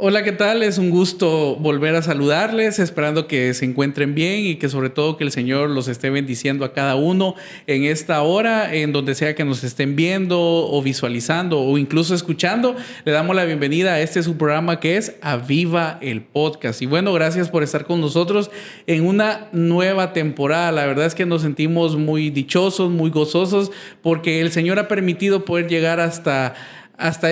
Hola, ¿qué tal? Es un gusto volver a saludarles, esperando que se encuentren bien y que sobre todo que el Señor los esté bendiciendo a cada uno en esta hora, en donde sea que nos estén viendo o visualizando o incluso escuchando. Le damos la bienvenida a este su programa que es Aviva el Podcast. Y bueno, gracias por estar con nosotros en una nueva temporada. La verdad es que nos sentimos muy dichosos, muy gozosos, porque el Señor ha permitido poder llegar hasta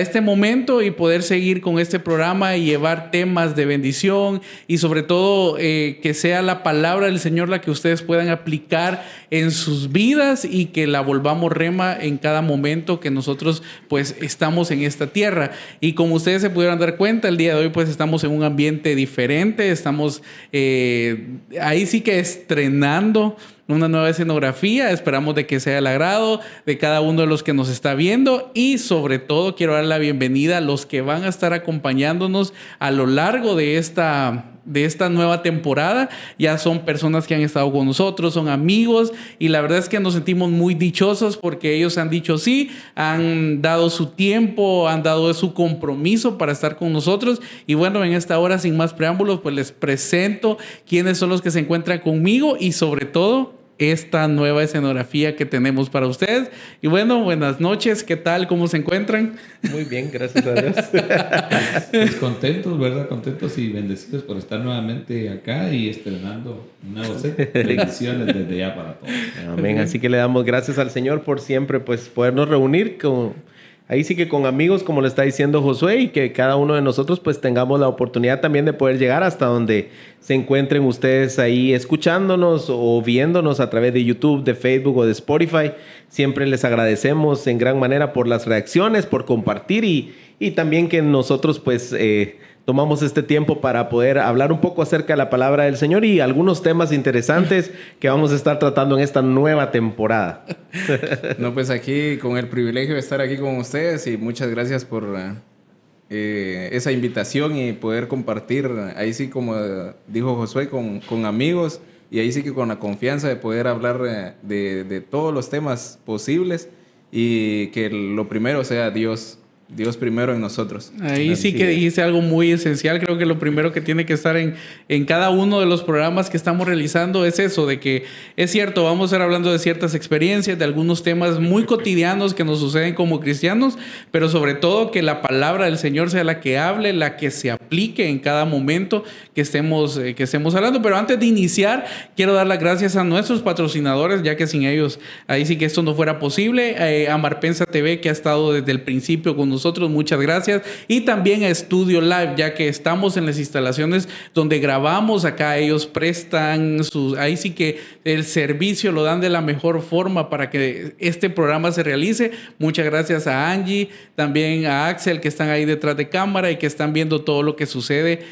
este momento y poder seguir con este programa y llevar temas de bendición y sobre todo que sea la palabra del Señor la que ustedes puedan aplicar en sus vidas y que la volvamos rema en cada momento que nosotros pues estamos en esta tierra. Y como ustedes se pudieron dar cuenta, el día de hoy pues estamos en un ambiente diferente, estamos ahí sí que estrenando una nueva escenografía. Esperamos de que sea el agrado de cada uno de los que nos está viendo y sobre todo quiero dar la bienvenida a los que van a estar acompañándonos a lo largo de esta nueva temporada. Ya son personas que han estado con nosotros, son amigos y la verdad es que nos sentimos muy dichosos porque ellos han dicho sí, han dado su tiempo, han dado su compromiso para estar con nosotros. Y bueno, en esta hora sin más preámbulos pues les presento quiénes son los que se encuentran conmigo y sobre todo esta nueva escenografía que tenemos para ustedes. Y bueno, buenas noches, ¿qué tal? ¿Cómo se encuentran? Muy bien, gracias a Dios. Pues contentos, ¿verdad? Contentos y bendecidos por estar nuevamente acá y estrenando un nuevo set. Bendiciones desde ya para todos. Amén. Así que le damos gracias al Señor por siempre pues podernos reunir ahí sí que con amigos, como le está diciendo Josué, y que cada uno de nosotros pues tengamos la oportunidad también de poder llegar hasta donde se encuentren ustedes ahí escuchándonos o viéndonos a través de YouTube, de Facebook o de Spotify. Siempre les agradecemos en gran manera por las reacciones, por compartir y también que nosotros pues tomamos este tiempo para poder hablar un poco acerca de la palabra del Señor y algunos temas interesantes que vamos a estar tratando en esta nueva temporada. No, pues aquí con el privilegio de estar aquí con ustedes y muchas gracias por esa invitación y poder compartir, ahí sí como dijo Josué, con amigos y ahí sí que con la confianza de poder hablar de todos los temas posibles y que lo primero sea Dios primero en nosotros. Ahí sí que dijiste algo muy esencial. Creo que lo primero que tiene que estar en cada uno de los programas que estamos realizando es eso, de que es cierto, vamos a estar hablando de ciertas experiencias, de algunos temas muy cotidianos que nos suceden como cristianos, pero sobre todo que la palabra del Señor sea la que hable, la que se aplique en cada momento que estemos hablando. Pero antes de iniciar, quiero dar las gracias a nuestros patrocinadores, ya que sin ellos, ahí sí que esto no fuera posible. A Marpensa TV, que ha estado desde el principio con nosotros, muchas gracias. Y también a Studio Live, ya que estamos en las instalaciones donde grabamos acá. Ellos prestan ahí sí que el servicio lo dan de la mejor forma para que este programa se realice. Muchas gracias a Angie, también a Axel, que están ahí detrás de cámara y que están viendo todo lo que sucede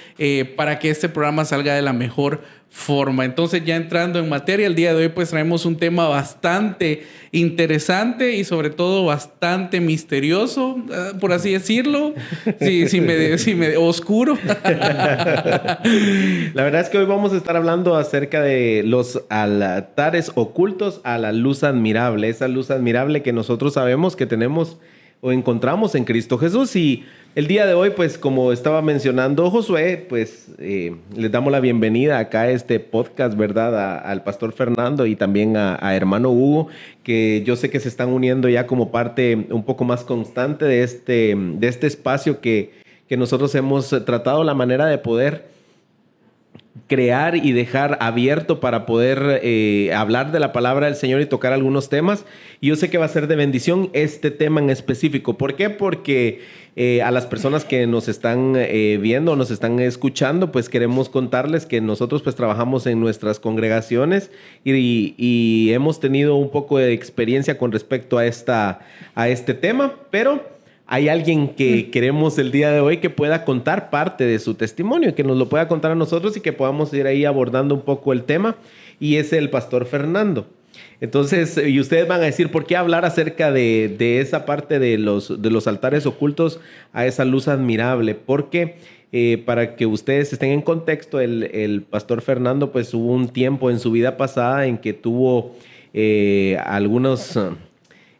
para que este programa salga de la mejor forma. Entonces, ya entrando en materia, el día de hoy pues traemos un tema bastante interesante y sobre todo bastante misterioso, por así decirlo, oscuro. La verdad es que hoy vamos a estar hablando acerca de los altares ocultos a la luz admirable, esa luz admirable que nosotros sabemos que tenemos o encontramos en Cristo Jesús. Y el día de hoy, pues como estaba mencionando Josué, pues les damos la bienvenida acá a este podcast, ¿verdad? Al pastor Fernando y también a hermano Hugo, que yo sé que se están uniendo ya como parte un poco más constante de este espacio que nosotros hemos tratado la manera de poder crear y dejar abierto para poder hablar de la palabra del Señor y tocar algunos temas. Y yo sé que va a ser de bendición este tema en específico. ¿Por qué? Porque a las personas que nos están viendo, nos están escuchando, pues queremos contarles que nosotros pues trabajamos en nuestras congregaciones y hemos tenido un poco de experiencia con respecto a este tema, pero hay alguien que queremos el día de hoy que pueda contar parte de su testimonio, que nos lo pueda contar a nosotros y que podamos ir ahí abordando un poco el tema, y es el pastor Fernando. Entonces, y ustedes van a decir, ¿por qué hablar acerca de esa parte de los altares ocultos a esa luz admirable? Porque para que ustedes estén en contexto, el pastor Fernando pues hubo un tiempo en su vida pasada en que tuvo algunos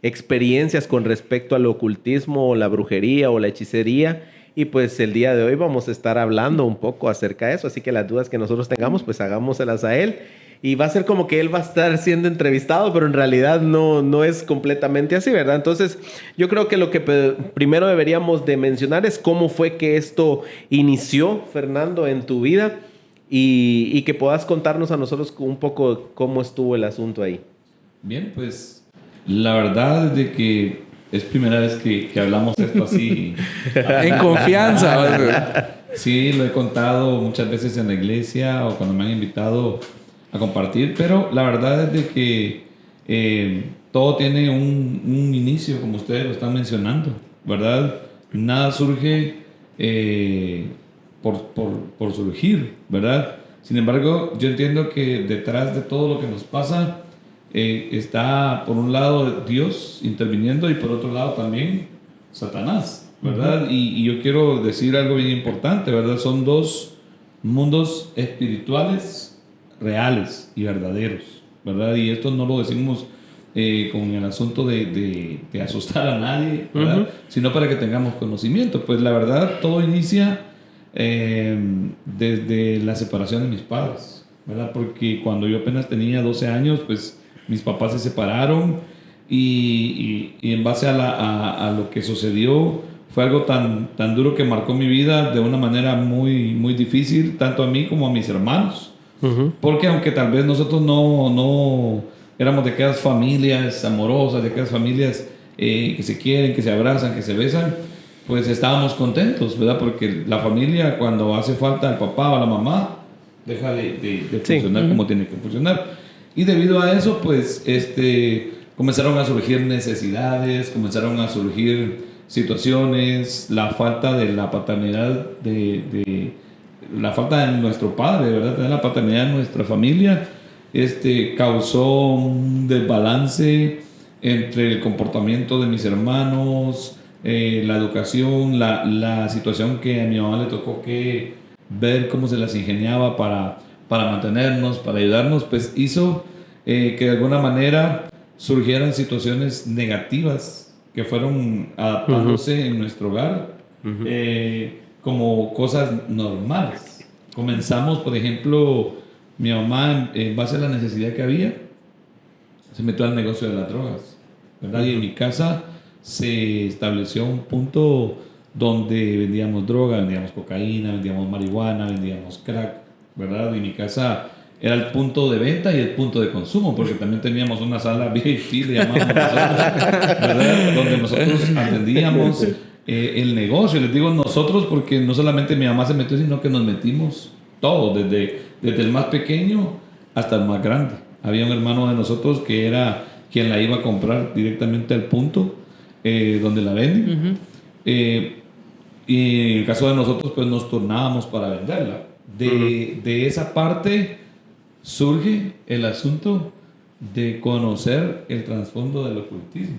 experiencias con respecto al ocultismo o la brujería o la hechicería, Y pues el día de hoy vamos a estar hablando un poco acerca de eso, así que las dudas que nosotros tengamos, pues hagámoselas a él. Y va a ser como que él va a estar siendo entrevistado, pero en realidad no es completamente así, ¿verdad? Entonces, yo creo que lo que primero deberíamos de mencionar es cómo fue que esto inició, Fernando, en tu vida y que puedas contarnos a nosotros un poco cómo estuvo el asunto ahí. Bien, pues la verdad es de que es primera vez que hablamos esto así. En confianza. Sí, lo he contado muchas veces en la iglesia o cuando me han invitado a compartir, pero la verdad es de que todo tiene un inicio, como ustedes lo están mencionando, ¿verdad? Nada surge por surgir, ¿verdad? Sin embargo, yo entiendo que detrás de todo lo que nos pasa está, por un lado, Dios interviniendo y por otro lado también Satanás, ¿verdad? Y yo quiero decir algo bien importante, ¿verdad? Son dos mundos espirituales reales y verdaderos, ¿verdad? Y esto no lo decimos con el asunto de asustar a nadie, ¿verdad? Sino para que tengamos conocimiento. Pues la verdad, todo inicia desde la separación de mis padres, ¿verdad? Porque cuando yo apenas tenía 12 años, pues mis papás se separaron y en base a lo que sucedió fue algo tan duro que marcó mi vida de una manera muy, muy difícil, tanto a mí como a mis hermanos. Porque aunque tal vez nosotros no éramos de aquellas familias amorosas, de aquellas familias que se quieren, que se abrazan, que se besan, pues estábamos contentos, ¿verdad? Porque la familia, cuando hace falta el papá o la mamá, deja de funcionar como tiene que funcionar. Y debido a eso, pues comenzaron a surgir necesidades, comenzaron a surgir situaciones, la falta de la paternidad la falta de nuestro padre, ¿verdad? De la paternidad de nuestra familia, causó un desbalance entre el comportamiento de mis hermanos, la educación, la situación que a mi mamá le tocó que ver cómo se las ingeniaba para mantenernos, para ayudarnos, pues hizo que de alguna manera surgieran situaciones negativas que fueron adaptándose en nuestro hogar. Como cosas normales. Comenzamos, por ejemplo, mi mamá, en base a la necesidad que había, se metió al negocio de las drogas, ¿verdad? Y en mi casa se estableció un punto donde vendíamos droga, vendíamos cocaína, vendíamos marihuana, vendíamos crack, ¿verdad? Y mi casa era el punto de venta y el punto de consumo, porque también teníamos una sala VIP, le llamamos nosotros, ¿verdad? Donde nosotros atendíamos el negocio. Les digo nosotros porque no solamente mi mamá se metió, sino que nos metimos todos, desde el más pequeño hasta el más grande. Había un hermano de nosotros que era quien la iba a comprar directamente al punto donde la venden. Y en el caso de nosotros, pues nos turnábamos para venderla. De esa parte surge el asunto de conocer el trasfondo del ocultismo,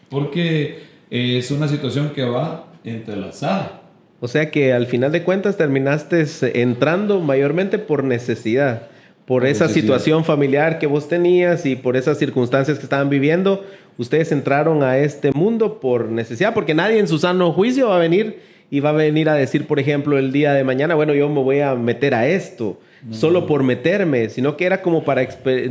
porque es una situación que va entrelazada. O sea que al final de cuentas terminaste entrando mayormente por necesidad, por esa situación familiar que vos tenías y por esas circunstancias que estaban viviendo. Ustedes entraron a este mundo por necesidad, porque nadie en su sano juicio va a venir a decir, por ejemplo, el día de mañana, bueno, yo me voy a meter a esto, solo por meterme, sino que era como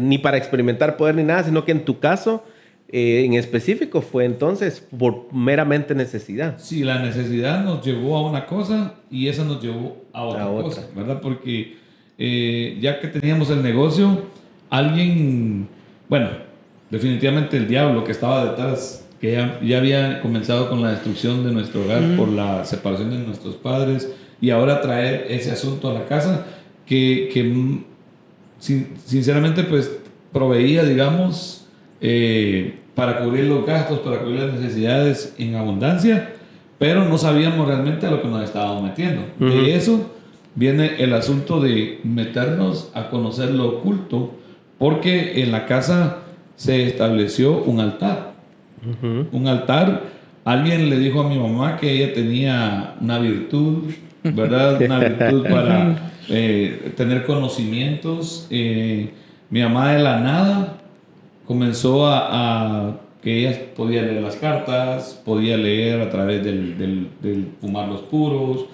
ni para experimentar poder ni nada, sino que en tu caso en específico fue entonces por meramente necesidad. Sí, la necesidad nos llevó a una cosa y esa nos llevó a otra cosa, ¿verdad? Porque ya que teníamos el negocio, alguien, bueno, definitivamente el diablo que estaba detrás, que ya había comenzado con la destrucción de nuestro hogar por la separación de nuestros padres y ahora traer ese asunto a la casa que sinceramente pues proveía, digamos, para cubrir los gastos, para cubrir las necesidades en abundancia, pero no sabíamos realmente a lo que nos estábamos metiendo. De eso viene el asunto de meternos a conocer lo oculto, porque en la casa se estableció un altar. Un altar. Alguien le dijo a mi mamá que ella tenía una virtud, ¿verdad? Una virtud para tener conocimientos. Mi mamá de la nada comenzó a que ella podía leer las cartas, podía leer a través del fumar los puros,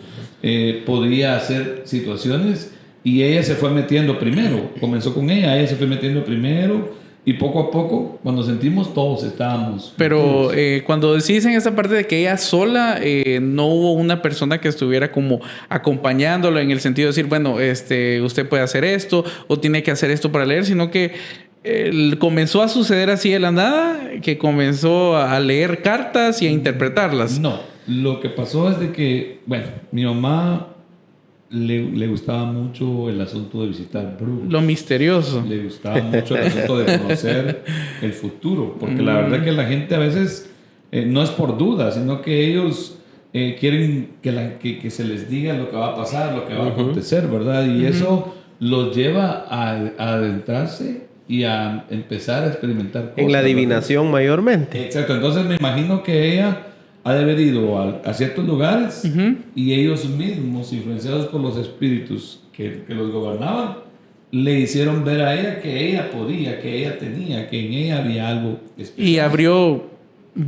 podía hacer situaciones, y ella se fue metiendo primero. Comenzó con ella se fue metiendo primero, y poco a poco, cuando sentimos, todos estábamos. Pero cuando decís en esta parte de que ella sola, no hubo una persona que estuviera como acompañándolo en el sentido de decir, bueno, usted puede hacer esto o tiene que hacer esto para leer, sino que comenzó a suceder así de la nada, que comenzó a leer cartas y a interpretarlas. No, lo que pasó es de que, bueno, mi mamá le gustaba mucho el asunto de visitar brujos. Lo misterioso. Le gustaba mucho el asunto de conocer el futuro, porque la verdad que la gente a veces no es por duda, sino que ellos quieren que se les diga lo que va a pasar, lo que va a acontecer, ¿verdad? Y eso los lleva a adentrarse y a empezar a experimentar cosas. En la adivinación, ¿verdad? Mayormente. Exacto, entonces me imagino que ella ha de haber ido a ciertos lugares y ellos mismos, influenciados por los espíritus que los gobernaban, le hicieron ver a ella que ella podía, que ella tenía, que en ella había algo especial. Y abrió,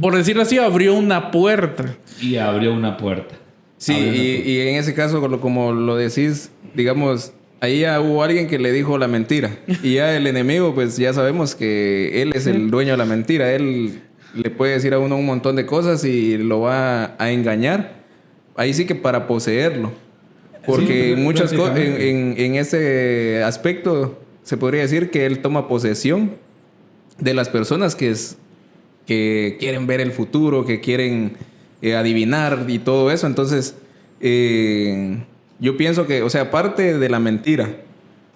por decirlo así, abrió una puerta. Y abrió una puerta. Sí, y en ese caso, como lo decís, digamos, ahí ya hubo alguien que le dijo la mentira. Y ya el enemigo, pues ya sabemos que él es el dueño de la mentira. Él le puede decir a uno un montón de cosas y lo va a engañar. Ahí sí que para poseerlo. Porque Sí, muchas cosas, prácticamente. en ese aspecto, se podría decir que él toma posesión de las personas que quieren ver el futuro, que quieren adivinar y todo eso. Entonces, yo pienso que, o sea, aparte de la mentira,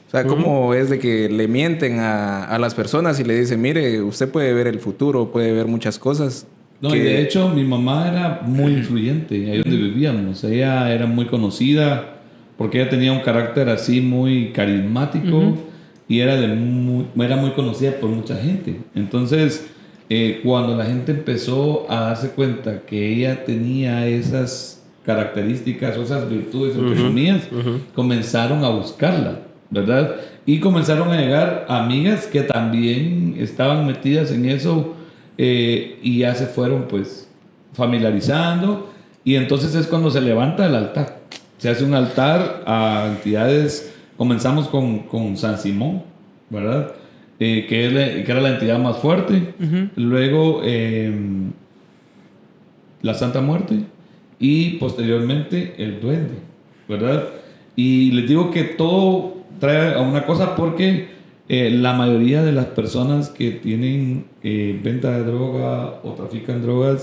o sea, cómo es de que le mienten a las personas y le dicen, mire, usted puede ver el futuro, puede ver muchas cosas. No, y de hecho mi mamá era muy influyente ahí donde vivíamos. Ella era muy conocida porque ella tenía un carácter así muy carismático y era muy conocida por mucha gente. Entonces, cuando la gente empezó a darse cuenta que ella tenía esas características o esas virtudes o economías, comenzaron a buscarla, ¿verdad? Y comenzaron a llegar amigas que también estaban metidas en eso y ya se fueron pues familiarizando, y entonces es cuando se levanta el altar. Se hace un altar a entidades. Comenzamos con San Simón, ¿verdad? Que era la entidad más fuerte. Luego la Santa Muerte y posteriormente el Duende, ¿verdad? Y les digo que todo trae a una cosa porque la mayoría de las personas que tienen venta de droga o trafican drogas,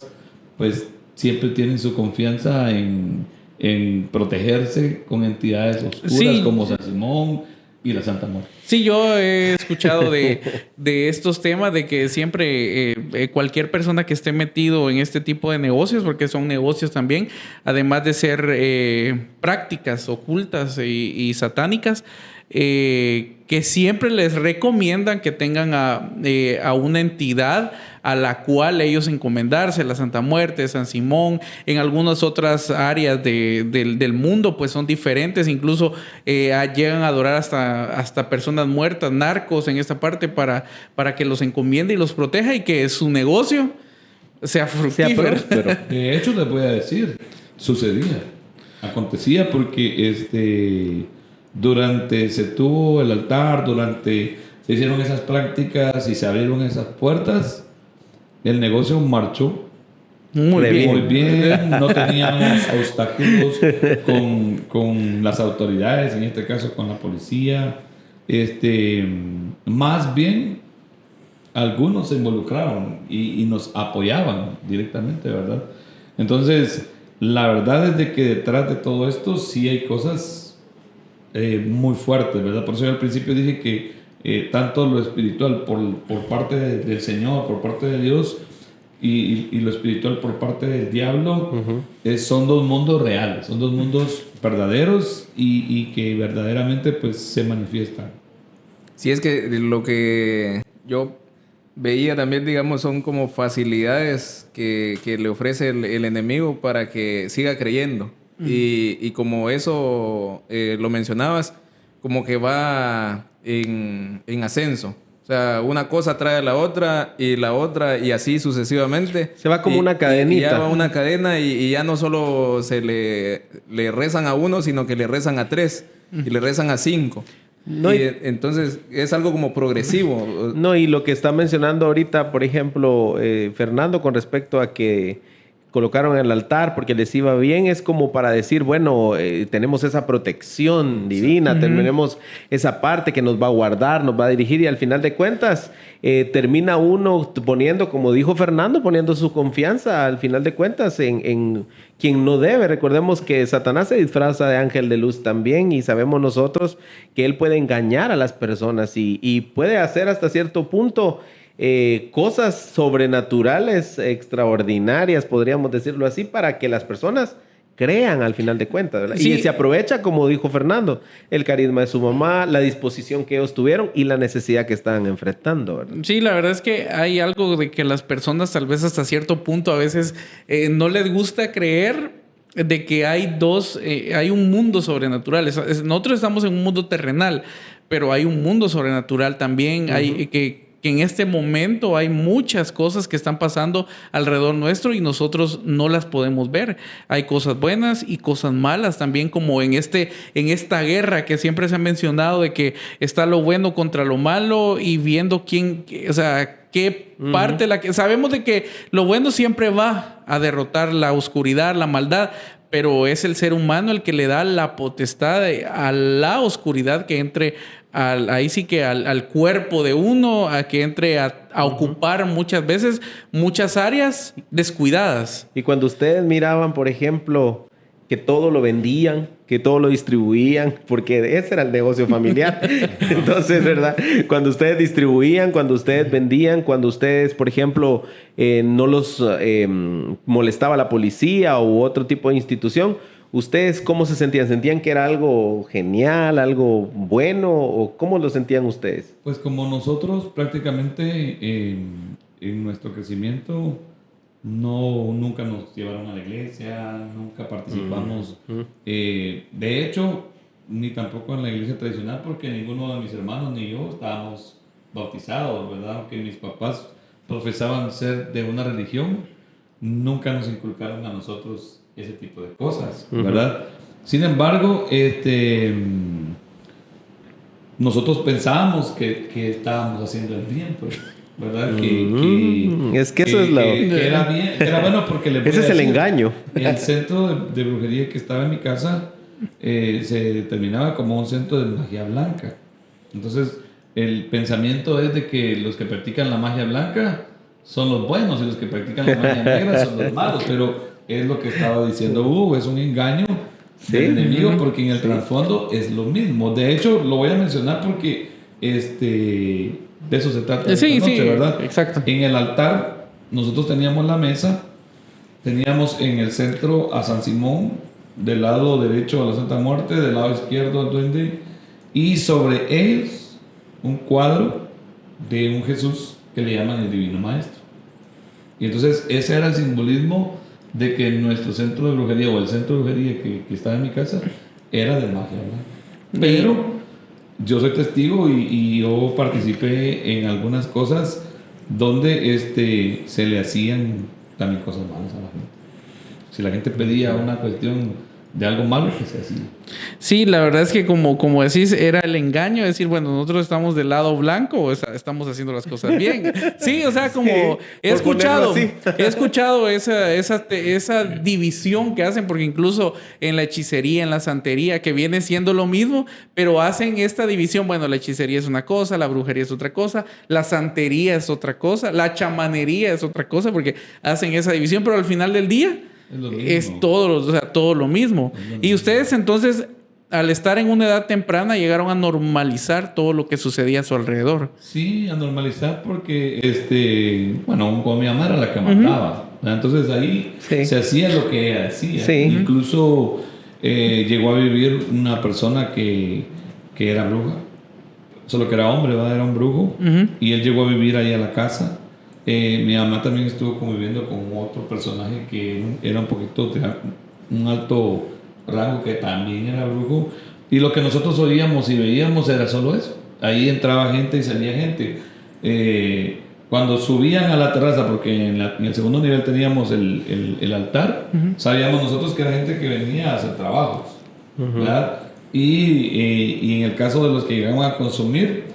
pues siempre tienen su confianza en protegerse con entidades oscuras como San Simón y la Santa Muerte. Sí, yo he escuchado de estos temas, de que siempre cualquier persona que esté metido en este tipo de negocios, porque son negocios también, además de ser prácticas ocultas y satánicas, que siempre les recomiendan que tengan a una entidad a la cual ellos encomendarse, la Santa Muerte, San Simón. En algunas otras áreas del mundo pues son diferentes, incluso llegan a adorar hasta personas muertas, narcos en esta parte, para que los encomiende y los proteja y que su negocio sea fructífero. De hecho, les voy a decir, sucedía, acontecía porque se tuvo el altar, se hicieron esas prácticas y se abrieron esas puertas, el negocio marchó muy bien, no teníamos obstáculos con las autoridades, en este caso con la policía. Más bien algunos se involucraron y nos apoyaban directamente, ¿verdad? Entonces, la verdad es de que detrás de todo esto sí hay cosas muy fuertes, ¿verdad? Por eso yo al principio dije que tanto lo espiritual por parte del Señor, por parte de Dios, y lo espiritual por parte del diablo, son dos mundos reales, son dos mundos verdaderos y que verdaderamente pues se manifiestan. Sí, es que lo que yo veía también, digamos, son como facilidades que le ofrece el enemigo para que siga creyendo. Y como eso lo mencionabas, como que va en ascenso. O sea, una cosa trae a la otra y así sucesivamente. Se va como una cadenita. Y ya va una cadena y ya no solo se le rezan a uno, sino que le rezan a 3 y le rezan a 5. No, y entonces es algo como progresivo. No, y lo que está mencionando ahorita, por ejemplo, Fernando, con respecto a que colocaron el altar porque les iba bien, es como para decir, bueno, tenemos esa protección divina, tenemos esa parte que nos va a guardar, nos va a dirigir, y al final de cuentas termina uno poniendo, como dijo Fernando, poniendo su confianza al final de cuentas en quien no debe. Recordemos que Satanás se disfraza de ángel de luz también, y sabemos nosotros que él puede engañar a las personas y puede hacer hasta cierto punto cosas sobrenaturales, extraordinarias, podríamos decirlo así, para que las personas crean al final de cuentas, ¿verdad? Sí. Y se aprovecha, como dijo Fernando, el carisma de su mamá, la disposición que ellos tuvieron y la necesidad que estaban enfrentando, ¿verdad? Sí, la verdad es que hay algo de que las personas tal vez hasta cierto punto a veces no les gusta creer de que hay un mundo sobrenatural. Nosotros estamos en un mundo terrenal, pero hay un mundo sobrenatural también. Hay que en este momento hay muchas cosas que están pasando alrededor nuestro y nosotros no las podemos ver. Hay cosas buenas y cosas malas también, como en esta guerra que siempre se ha mencionado, de que está lo bueno contra lo malo y viendo qué parte la que sabemos de que lo bueno siempre va a derrotar la oscuridad, la maldad, pero es el ser humano el que le da la potestad a la oscuridad que entre al cuerpo de uno, a que entre a ocupar muchas veces muchas áreas descuidadas. Y cuando ustedes miraban, por ejemplo, que todo lo vendían, que todo lo distribuían, porque ese era el negocio familiar. Entonces, ¿verdad? Cuando ustedes distribuían, cuando ustedes vendían, cuando ustedes, por ejemplo, no los molestaba la policía u otro tipo de institución, ¿ustedes cómo se sentían? ¿Sentían que era algo genial, algo bueno? ¿O cómo lo sentían ustedes? Pues como nosotros prácticamente en nuestro crecimiento nunca nos llevaron a la iglesia, nunca participamos. De hecho, ni tampoco en la iglesia tradicional, porque ninguno de mis hermanos ni yo estábamos bautizados, ¿verdad? Aunque mis papás profesaban ser de una religión, nunca nos inculcaron a nosotros ese tipo de cosas, ¿verdad? Sin embargo, nosotros pensábamos que estábamos haciendo el bien, pues, ¿verdad? Es que eso es lo... que era bien, que era bueno, porque le voy Ese a es el decir, engaño. el centro de brujería que estaba en mi casa se determinaba como un centro de magia blanca. Entonces, el pensamiento es de que los que practican la magia blanca son los buenos y los que practican la magia negra son los malos, pero es lo que estaba diciendo Hugo, es un engaño del enemigo, porque en el trasfondo es lo mismo. De hecho, lo voy a mencionar porque de eso se trata esta noche, ¿verdad? Exacto. En el altar nosotros teníamos la mesa, teníamos en el centro a San Simón, del lado derecho a la Santa Muerte, del lado izquierdo al Duende, y sobre ellos un cuadro de un Jesús que le llaman el Divino Maestro. Y entonces ese era el simbolismo de que nuestro centro de brujería, o el centro de brujería que estaba en mi casa, era de magia blanca. Pero yo soy testigo y yo participé en algunas cosas donde se le hacían también cosas malas a la gente. Si la gente pedía una cuestión de algo malo, que se hacía. Sí, la verdad es que como decís, era el engaño, es decir, bueno, nosotros estamos del lado blanco o estamos haciendo las cosas bien. Sí, o sea, como Sí, he escuchado esa división que hacen, porque incluso en la hechicería, en la santería, que viene siendo lo mismo, pero hacen esta división. Bueno, la hechicería es una cosa, la brujería es otra cosa, la santería es otra cosa, la chamanería es otra cosa, porque hacen esa división, pero al final del día es todo lo mismo. Y ustedes entonces, al estar en una edad temprana, llegaron a normalizar todo lo que sucedía a su alrededor. Sí, a normalizar porque, como mi mamá era la que mandaba. Entonces ahí se hacía lo que ella hacía. Sí. Incluso llegó a vivir una persona que era bruja, solo que era hombre, ¿verdad? Era un brujo. Y él llegó a vivir ahí a la casa. Mi mamá también estuvo conviviendo con otro personaje que era un poquito de un alto rango, que también era brujo, y lo que nosotros oíamos y veíamos era solo eso. Ahí entraba gente y salía gente. cuando subían a la terraza, porque en el segundo nivel teníamos el altar, sabíamos nosotros que era gente que venía a hacer trabajos, ¿verdad? Y en el caso de los que llegaban a consumir,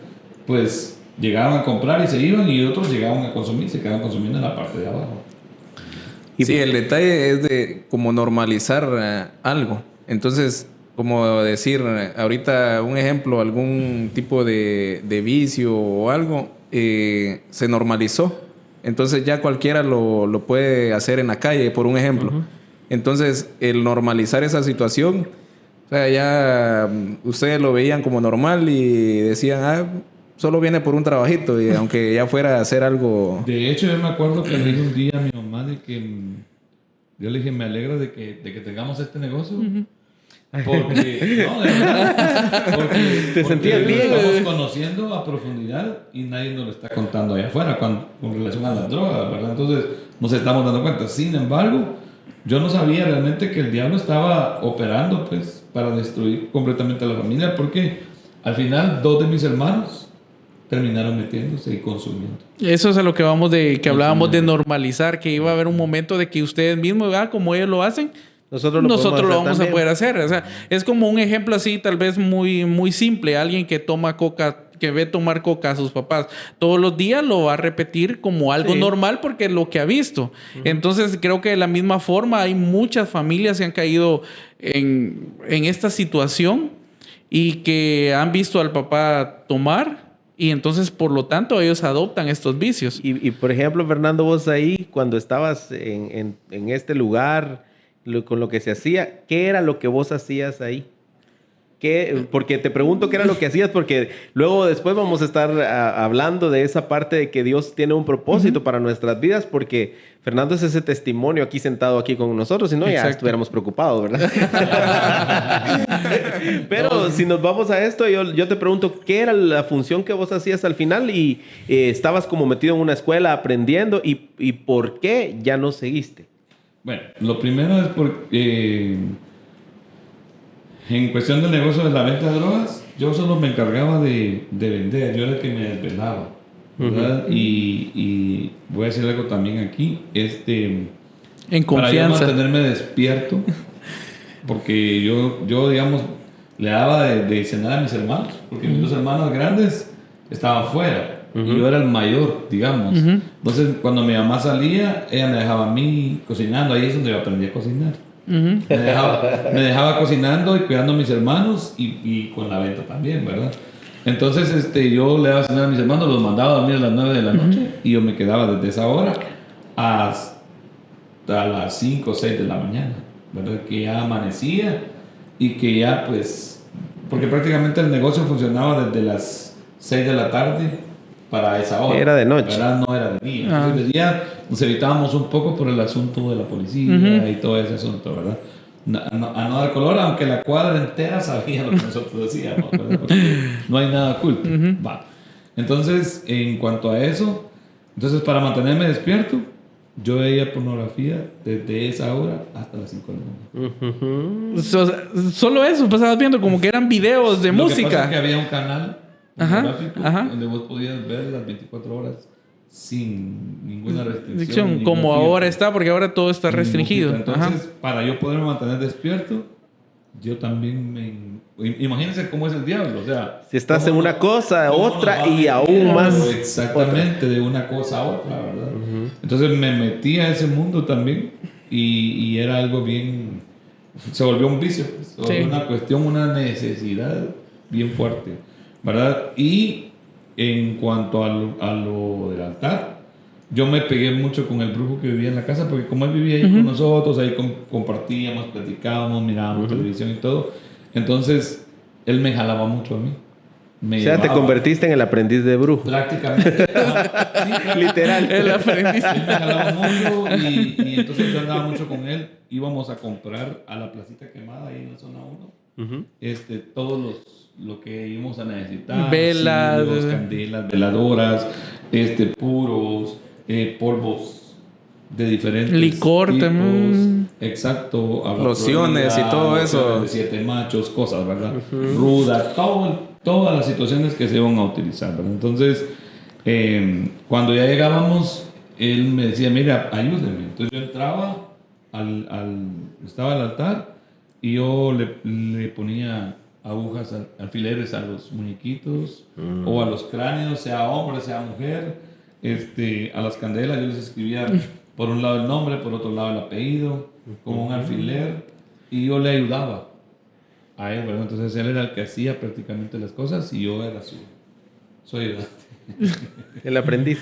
pues llegaban a comprar y se iban, y otros llegaban a consumir y se quedaban consumiendo en la parte de abajo. Sí, el detalle es de como normalizar algo. Entonces, como decir, ahorita un ejemplo, algún tipo de vicio o algo, se normalizó. Entonces ya cualquiera lo puede hacer en la calle, por un ejemplo. Entonces, el normalizar esa situación, o sea, ya ustedes lo veían como normal y decían, solo viene por un trabajito, y aunque ya fuera a hacer algo... De hecho, yo me acuerdo que le dije un día a mi mamá de que yo le dije, me alegra de que tengamos este negocio. Porque, no, de verdad, porque sentías bien. lo estamos conociendo a profundidad y nadie nos lo está contando allá afuera con relación a las drogas, ¿verdad? Entonces nos estamos dando cuenta. Sin embargo, yo no sabía realmente que el diablo estaba operando, pues, para destruir completamente a la familia, porque al final 2 de mis hermanos terminaron metiéndose y consumiendo. Eso es a lo que que hablábamos de normalizar, que iba a haber un momento de que ustedes mismos, como ellos lo hacen, nosotros lo vamos a poder hacer. O sea, es como un ejemplo así, tal vez muy, muy simple. Alguien que toma coca, que ve tomar coca a sus papás todos los días, lo va a repetir como algo normal porque es lo que ha visto. Entonces, creo que de la misma forma hay muchas familias que han caído en esta situación y que han visto al papá tomar. Y entonces, por lo tanto, ellos adoptan estos vicios. Y por ejemplo, Fernando, vos ahí, cuando estabas en este lugar, con lo que se hacía, ¿qué era lo que vos hacías ahí? Porque te pregunto qué era lo que hacías, porque luego después vamos a estar hablando de esa parte de que Dios tiene un propósito para nuestras vidas, porque Fernando es ese testimonio aquí sentado aquí con nosotros, si no ya estuviéramos preocupados, ¿verdad? Pero si nos vamos a esto, yo te pregunto, ¿qué era la función que vos hacías al final? Y estabas como metido en una escuela aprendiendo, y ¿por qué ya no seguiste? Bueno, lo primero es porque en cuestión del negocio de la venta de drogas, yo solo me encargaba de vender, yo era el que me desvelaba, ¿verdad? Y voy a decir algo también aquí, en para confianza. yo mantenerme despierto, porque yo digamos, le daba de cenar a mis hermanos, porque mis 2 hermanos grandes estaban fuera. Y yo era el mayor, digamos. Entonces, cuando mi mamá salía, ella me dejaba a mí cocinando. Ahí es donde yo aprendí a cocinar. Me dejaba cocinando y cuidando a mis hermanos y con la venta también, ¿verdad? Entonces, yo le daba a cenar a mis hermanos, los mandaba a dormir a las 9 de la noche y yo me quedaba desde esa hora hasta las 5 o 6 de la mañana, ¿verdad? Que ya amanecía y que ya, pues, porque prácticamente el negocio funcionaba desde las 6 de la tarde para esa hora. Era de noche. ¿Verdad? No era de día. Entonces de día nos evitábamos un poco por el asunto de la policía y todo ese asunto, ¿verdad? A no dar color, aunque la cuadra entera sabía lo que nosotros decíamos, ¿verdad? Porque no hay nada oculto. Va. Entonces, en cuanto a eso, entonces para mantenerme despierto, yo veía pornografía desde esa hora hasta las 5 de la mañana. Solo eso, pasabas viendo como que eran videos de música. Lo que pasa es que había un canal donde vos podías ver las 24 horas sin ninguna restricción. Como ahora está, porque ahora todo está restringido. Entonces, para yo poderme mantener despierto, yo también imagínense cómo es el diablo. O sea, si estás en una cosa, otra y aún más. Exactamente, de una cosa a otra, ¿verdad? Entonces me metí a ese mundo también y era algo bien. Se volvió un vicio, se volvió una cuestión, una necesidad bien fuerte, ¿verdad? Y en cuanto a lo del altar, yo me pegué mucho con el brujo que vivía en la casa, porque como él vivía ahí con nosotros, ahí compartíamos, platicábamos, mirábamos televisión y todo. Entonces, él me jalaba mucho a mí. O sea, te convertiste en el aprendiz de brujo. Prácticamente. Sí, literal. El aprendiz. Él me jalaba mucho y entonces yo andaba mucho con él. Íbamos a comprar a la placita quemada ahí en la zona 1. Todos lo que íbamos a necesitar. Velas. Candelas, veladoras, puros, polvos de diferentes licor tipos. También. Exacto. Lociones y todo eso. De 7 machos, cosas, ¿verdad? Ruda, todas las situaciones que se iban a utilizar, ¿verdad? Entonces, Cuando ya llegábamos, él me decía, mira, ayúdeme. Entonces yo entraba, estaba al altar y yo le ponía agujas, alfileres a los muñequitos o a los cráneos, sea hombre, sea mujer, a las candelas yo les escribía por un lado el nombre, por otro lado el apellido, con un alfiler, y yo le ayudaba a él, ¿verdad? Entonces él era el que hacía prácticamente las cosas y yo era su ayudante. El aprendiz.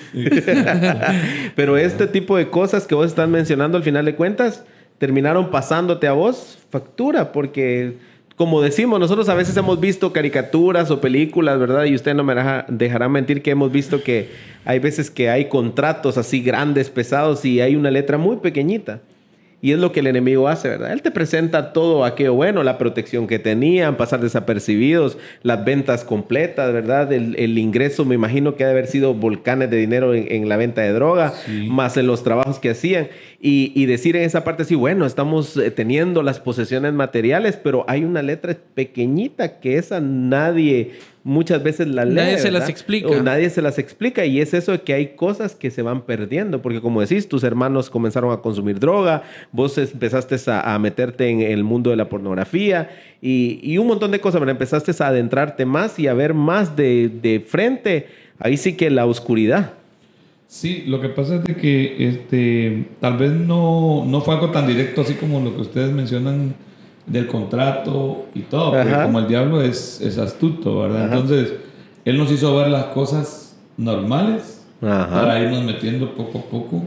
Pero este tipo de cosas que vos estás mencionando al final de cuentas terminaron pasándote a vos factura, porque como decimos, nosotros a veces hemos visto caricaturas o películas, ¿verdad? Y usted no me dejará mentir que hemos visto que hay veces que hay contratos así grandes, pesados, y hay una letra muy pequeñita. Y es lo que el enemigo hace, ¿verdad? Él te presenta todo aquello bueno, la protección que tenían, pasar desapercibidos, las ventas completas, ¿verdad? El ingreso, me imagino que ha de haber sido volcanes de dinero en la venta de droga, sí, más en los trabajos que hacían. Y decir en esa parte, sí, bueno, estamos teniendo las posesiones materiales, pero hay una letra pequeñita que esa nadie muchas veces la lee, nadie se ¿verdad? las explica. O nadie se las explica, y es eso de que hay cosas que se van perdiendo, porque como decís, tus hermanos comenzaron a consumir droga, vos empezaste a meterte en el mundo de la pornografía y un montón de cosas, pero empezaste a adentrarte más y a ver más de frente, ahí sí que la oscuridad. Sí, lo que pasa es de que tal vez no fue algo tan directo así como lo que ustedes mencionan del contrato y todo, porque como el diablo es astuto, ¿verdad? Ajá. Entonces, él nos hizo ver las cosas normales, ajá, para irnos metiendo poco a poco,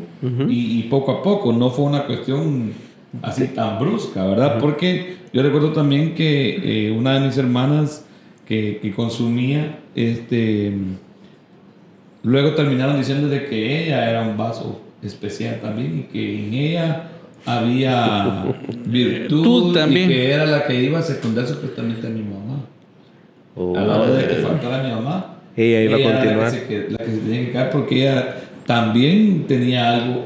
y poco a poco, no fue una cuestión así tan brusca, ¿verdad? Porque yo recuerdo también que una de mis hermanas que consumía, luego terminaron diciendo de que ella era un vaso especial también, y que en ella había virtud también, y que era la que iba a secundar supuestamente a mi mamá. A la hora de que faltara mi mamá, ella iba a continuar. La que se tenía que quedar, porque ella también tenía algo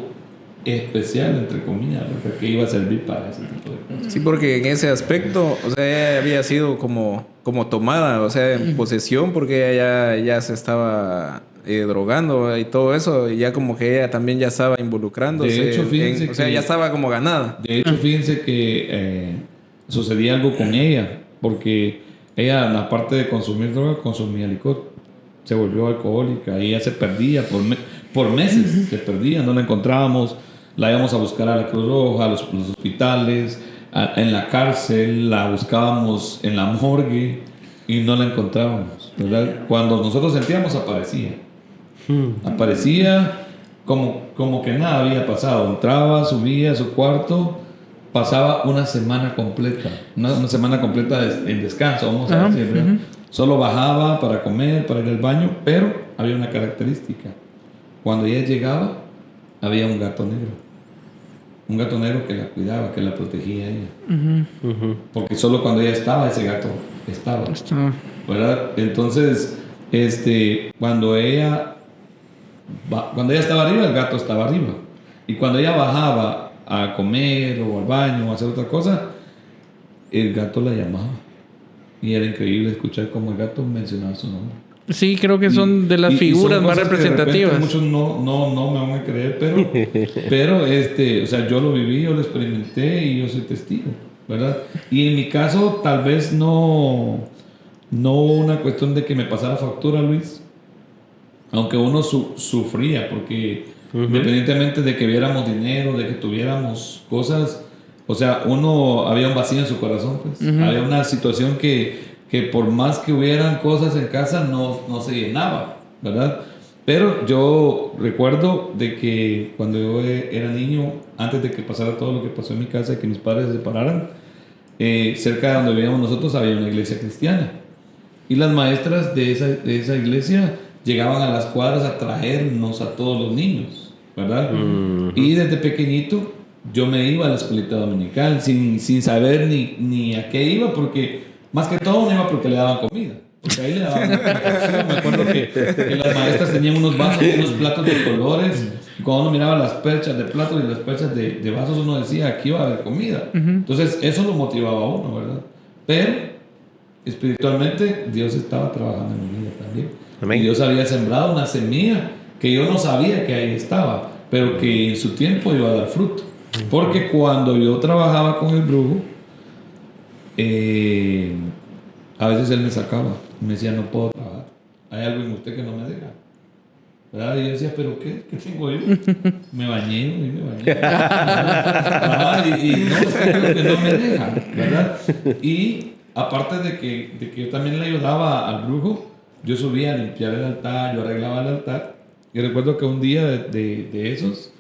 especial, entre comillas, que iba a servir para ese tipo de cosas. Sí, porque en ese aspecto, o sea, ella había sido como tomada, o sea, en posesión, porque ella ya se estaba drogando y todo eso, y ya como que ella también ya estaba involucrándose. De hecho, fíjense o sea, ya estaba como ganada. De hecho, fíjense que sucedía algo con ella, porque ella, aparte de consumir droga, consumía licor. Se volvió alcohólica y ella se perdía por meses, se perdía, no la encontrábamos, la íbamos a buscar a la Cruz Roja, a los hospitales, en la cárcel, la buscábamos en la morgue y no la encontrábamos, ¿verdad? Cuando nosotros sentíamos, aparecía. Aparecía como que nada había pasado. Entraba, subía a su cuarto, pasaba una semana completa, una semana completa en descanso, vamos a decir, ¿verdad? Solo bajaba para comer, para ir al baño, pero había una característica. Cuando ella llegaba, había un gato negro. Un gato negro que la cuidaba, que la protegía a ella. Porque solo cuando ella estaba, ese gato estaba. ¿Verdad? Entonces, cuando ella estaba arriba, el gato estaba arriba. Y cuando ella bajaba a comer o al baño o a hacer otra cosa, el gato la llamaba. Y era increíble escuchar cómo el gato mencionaba su nombre. Sí, creo que son de las figuras más representativas. Muchos no me van a creer, pero o sea, yo lo viví, yo lo experimenté y yo soy testigo, ¿verdad? Y en mi caso, tal vez no una cuestión de que me pasara factura, Luis, aunque uno sufría, porque independientemente de que viéramos dinero, de que tuviéramos cosas, o sea, había un vacío en su corazón, pues. Había una situación que por más que hubieran cosas en casa, no se llenaba, ¿verdad? Pero yo recuerdo de que cuando yo era niño, antes de que pasara todo lo que pasó en mi casa, y que mis padres se separaran, cerca de donde vivíamos nosotros había una iglesia cristiana. Y las maestras de esa iglesia llegaban a las cuadras a traernos a todos los niños, ¿verdad? Y desde pequeñito yo me iba a la escuelita dominical sin saber ni a qué iba, porque más que todo no iba porque le daban comida. Porque ahí le daban comida. Me acuerdo que las maestras tenían unos vasos, unos platos de colores. Y cuando uno miraba las perchas de platos y las perchas de vasos, uno decía, aquí va a haber comida. Entonces eso lo motivaba a uno, ¿verdad? Pero espiritualmente Dios estaba trabajando en mi vida también. Amén. Y Dios había sembrado una semilla que yo no sabía que ahí estaba, pero que en su tiempo iba a dar fruto. Porque cuando yo trabajaba con el brujo, a veces él me sacaba. Me decía, no puedo trabajar. Hay algo en usted que no me deja. ¿Verdad? Y yo decía, ¿pero qué? ¿Qué tengo yo? Me bañé y me bañé. Y no, es que no me deja, ¿verdad? Y aparte de que yo también le ayudaba al brujo, yo subía a limpiar el altar, yo arreglaba el altar. Y recuerdo que un día de esos,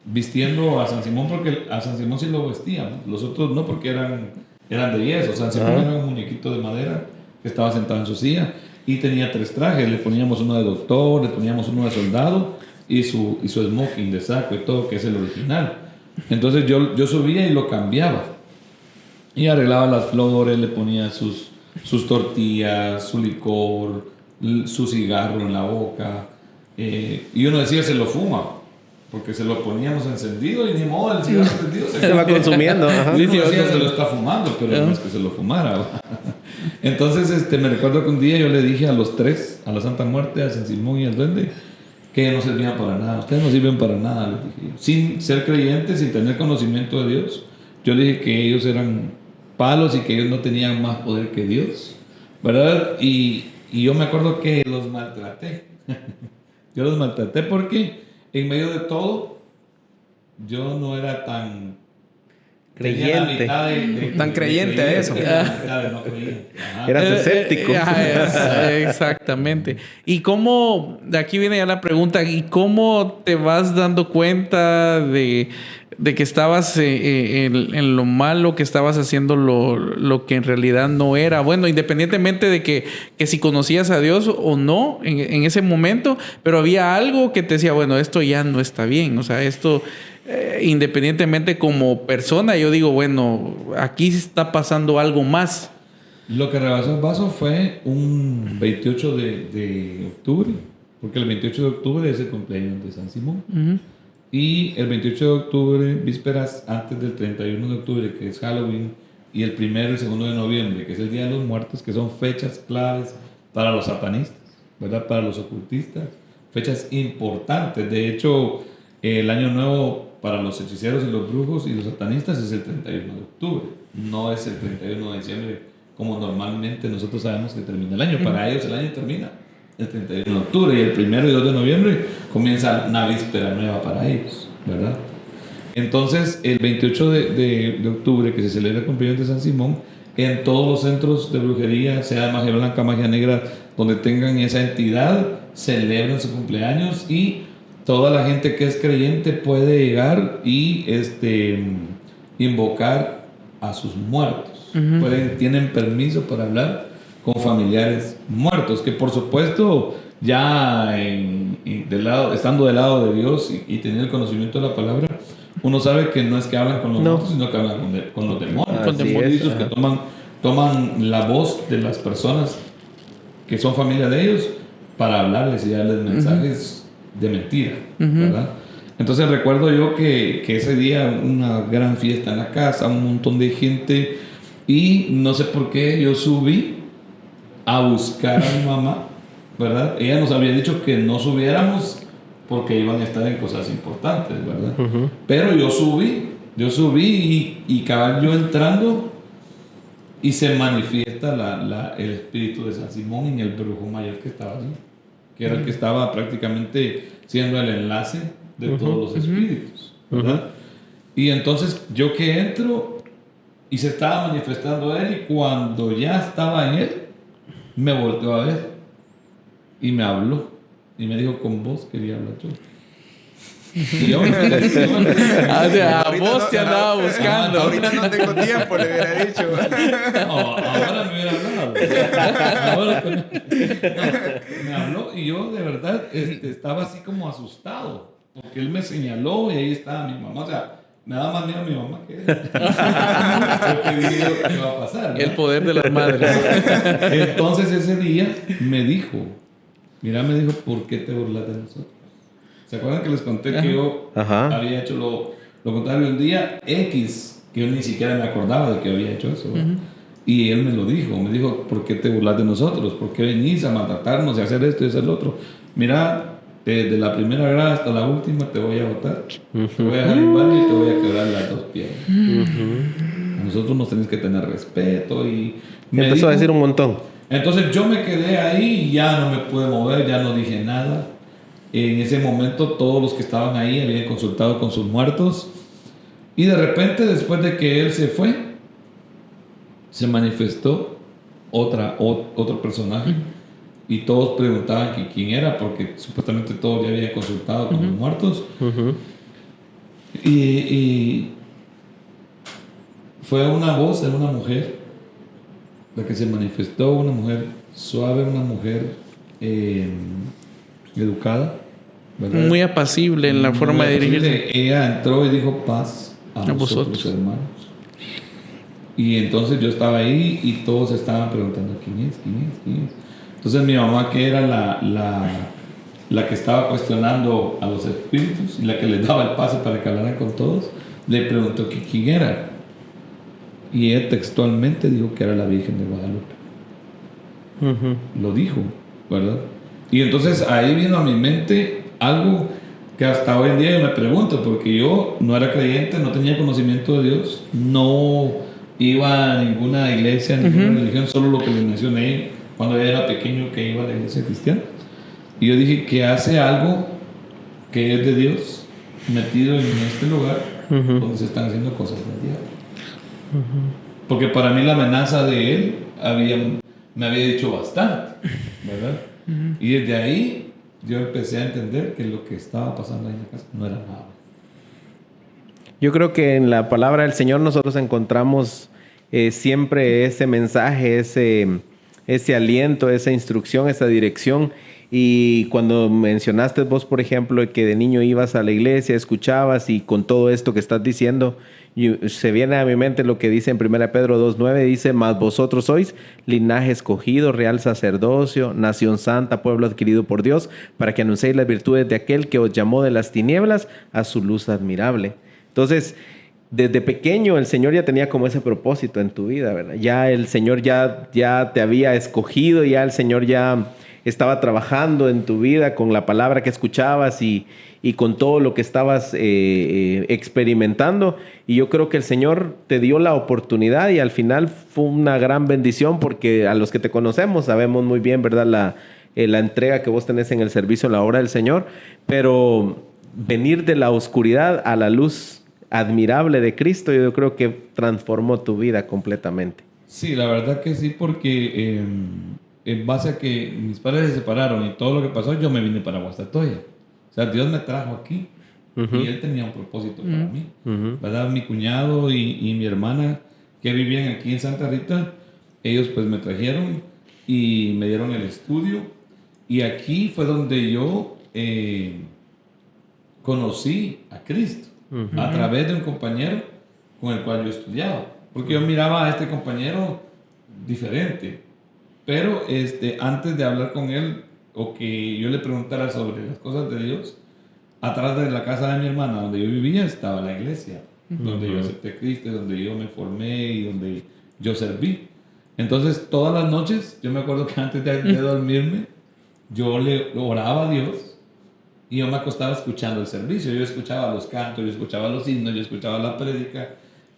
vistiendo a San Simón, porque a San Simón sí lo vestíamos, los otros no, porque eran de yeso. San Simón era un muñequito de madera que estaba sentado en su silla y tenía 3 trajes. Le poníamos uno de doctor, le poníamos uno de soldado y su smoking de saco y todo, que es el original. Entonces yo subía y lo cambiaba y arreglaba las flores, le ponía sus tortillas, su licor, su cigarro en la boca, y uno decía, se lo fuma, porque se lo poníamos encendido y ni modo, el cigarro encendido se va consumiendo. Ajá. y uno decía, se lo está fumando, pero no es que se lo fumara. Entonces me recuerdo que un día yo le dije a los 3, a la Santa Muerte, a San Simón y al Duende, que no servían para nada. Ustedes no sirven para nada, les dije. Sin ser creyentes, sin tener conocimiento de Dios, yo le dije que ellos eran palos y que ellos no tenían más poder que Dios, ¿verdad? Y yo me acuerdo que los maltraté. Yo los maltraté porque en medio de todo yo no era tan creyente. Tan creyente a eso. No creyente. Ajá. Eras escéptico. Exactamente. ¿Y cómo, de aquí viene ya la pregunta, ¿y cómo te vas dando cuenta de que estabas en lo malo, que estabas haciendo lo que en realidad no era? Bueno, independientemente de que si conocías a Dios o no en ese momento, pero había algo que te decía, bueno, esto ya no está bien. O sea, esto, independientemente como persona, yo digo, bueno, aquí está pasando algo más. Lo que rebasó el vaso fue un 28 de octubre, porque el 28 de octubre es el cumpleaños de San Simón. Uh-huh. Y el 28 de octubre, vísperas antes del 31 de octubre, que es Halloween, y el 1 y el 2 de noviembre, que es el Día de los Muertos, que son fechas claves para los satanistas, ¿verdad? Para los ocultistas, fechas importantes. De hecho, el año nuevo para los hechiceros y los brujos y los satanistas es el 31 de octubre, no es el 31 de diciembre, como normalmente nosotros sabemos que termina el año. Para ellos el año termina el 31 de octubre y el 1 y 2 de noviembre comienza una víspera nueva para ellos, ¿verdad? Entonces, el 28 de octubre, que se celebra el cumpleaños de San Simón, en todos los centros de brujería, sea magia blanca, magia negra, donde tengan esa entidad, celebran su cumpleaños y toda la gente que es creyente puede llegar y invocar a sus muertos. Uh-huh. Tienen permiso para hablar con familiares muertos, que por supuesto ya estando del lado de Dios y teniendo el conocimiento de la palabra, uno sabe que no es que hablan con los muertos, sino que hablan con los demonios. Con demonios que toman la voz de las personas que son familia de ellos para hablarles y darles mensajes de mentira, ¿verdad? Entonces recuerdo yo que ese día una gran fiesta en la casa, un montón de gente, y no sé por qué yo subí a buscar a mi mamá, ¿verdad? Ella nos había dicho que no subiéramos porque iban a estar en cosas importantes, ¿verdad? Uh-huh. Pero yo subí y cabal yo entrando y se manifiesta el espíritu de San Simón en el brujo mayor que estaba allí, que era el que estaba prácticamente siendo el enlace de todos los espíritus, ¿verdad? Y entonces yo que entro y se estaba manifestando él, y cuando ya estaba en él, me volteó a ver y me habló y me dijo, con vos quería hablar yo. Y yo a vos te andaba buscando. Ahorita no tengo tiempo, le hubiera dicho. No, ahora me hubiera hablado. Me habló y yo de verdad estaba así como asustado, porque él me señaló y ahí estaba mi mamá. O sea, me daba más miedo a mi mamá que él. Porque dije, ¿qué va a pasar? ¿No? El poder de las madres. Entonces ese día me dijo, ¿por qué te burlas de nosotros? ¿Se acuerdan que les conté que yo había hecho lo contrario un día X, que yo ni siquiera me acordaba de que había hecho eso? Y él me dijo, ¿por qué te burlas de nosotros? ¿Por qué venís a maltratarnos y a hacer esto y hacer lo otro? Mira, desde la primera grada hasta la última te voy a botar. Te voy a dejar inválido y te voy a quebrar las 2 piernas. A nosotros nos tenés que tener respeto. Y me empezó a decir un montón. Entonces yo me quedé ahí y ya no me pude mover, ya no dije nada. En ese momento todos los que estaban ahí habían consultado con sus muertos. Y de repente, después de que él se fue, se manifestó otro personaje. Y todos preguntaban que quién era, porque supuestamente todos ya habían consultado con los muertos. Y fue una voz de una mujer, la que se manifestó, una mujer suave, una mujer educada, ¿verdad? Muy apacible en la forma de dirigirse. Ella entró y dijo: paz a vosotros, hermanos. Y entonces yo estaba ahí y todos estaban preguntando: ¿quién es? Entonces mi mamá, que era la que estaba cuestionando a los espíritus y la que les daba el pase para que hablaran con todos, le preguntó que quién era. Y ella textualmente dijo que era la Virgen de Guadalupe. Lo dijo, ¿verdad? Y entonces ahí vino a mi mente algo que hasta hoy en día yo me pregunto, porque yo no era creyente, no tenía conocimiento de Dios, no iba a ninguna iglesia, ninguna religión, solo lo que les mencioné cuando yo era pequeño, que iba a la iglesia cristiana. Y yo dije: que hace algo que es de Dios metido en este lugar donde se están haciendo cosas del diablo. Porque para mí la amenaza de él me había dicho bastante, ¿verdad? Y desde ahí yo empecé a entender que lo que estaba pasando ahí en la casa no era nada. Yo creo que en la palabra del Señor nosotros encontramos siempre ese mensaje, ese aliento, esa instrucción, esa dirección. Y cuando mencionaste vos, por ejemplo, que de niño ibas a la iglesia, escuchabas, y con todo esto que estás diciendo, se viene a mi mente lo que dice en 1 Pedro 2:9, dice: mas vosotros sois linaje escogido, real sacerdocio, nación santa, pueblo adquirido por Dios, para que anunciéis las virtudes de aquel que os llamó de las tinieblas a su luz admirable. Entonces, desde pequeño el Señor ya tenía como ese propósito en tu vida, ¿verdad? Ya el Señor ya te había escogido, ya el Señor ya estaba trabajando en tu vida con la palabra que escuchabas y con todo lo que estabas experimentando. Y yo creo que el Señor te dio la oportunidad, y al final fue una gran bendición, porque a los que te conocemos sabemos muy bien, ¿verdad?, la entrega que vos tenés en el servicio, en la obra del Señor. Pero venir de la oscuridad a la luz admirable de Cristo, yo creo que transformó tu vida completamente. Sí, la verdad que sí, porque en base a que mis padres se separaron y todo lo que pasó, yo me vine para Guastatoya. O sea, Dios me trajo aquí y Él tenía un propósito para mí. ¿Verdad? Mi cuñado y mi hermana, que vivían aquí en Santa Rita, ellos pues me trajeron y me dieron el estudio. Y aquí fue donde yo conocí a Cristo, a través de un compañero con el cual yo estudiaba. Porque yo miraba a este compañero diferente. Pero antes de hablar con él o que yo le preguntara sobre las cosas de Dios, atrás de la casa de mi hermana, donde yo vivía, estaba la iglesia, donde yo acepté a Cristo, donde yo me formé y donde yo serví. Entonces, todas las noches, yo me acuerdo que antes de dormirme, yo le oraba a Dios y yo me acostaba escuchando el servicio. Yo escuchaba los cantos, yo escuchaba los himnos, yo escuchaba la prédica,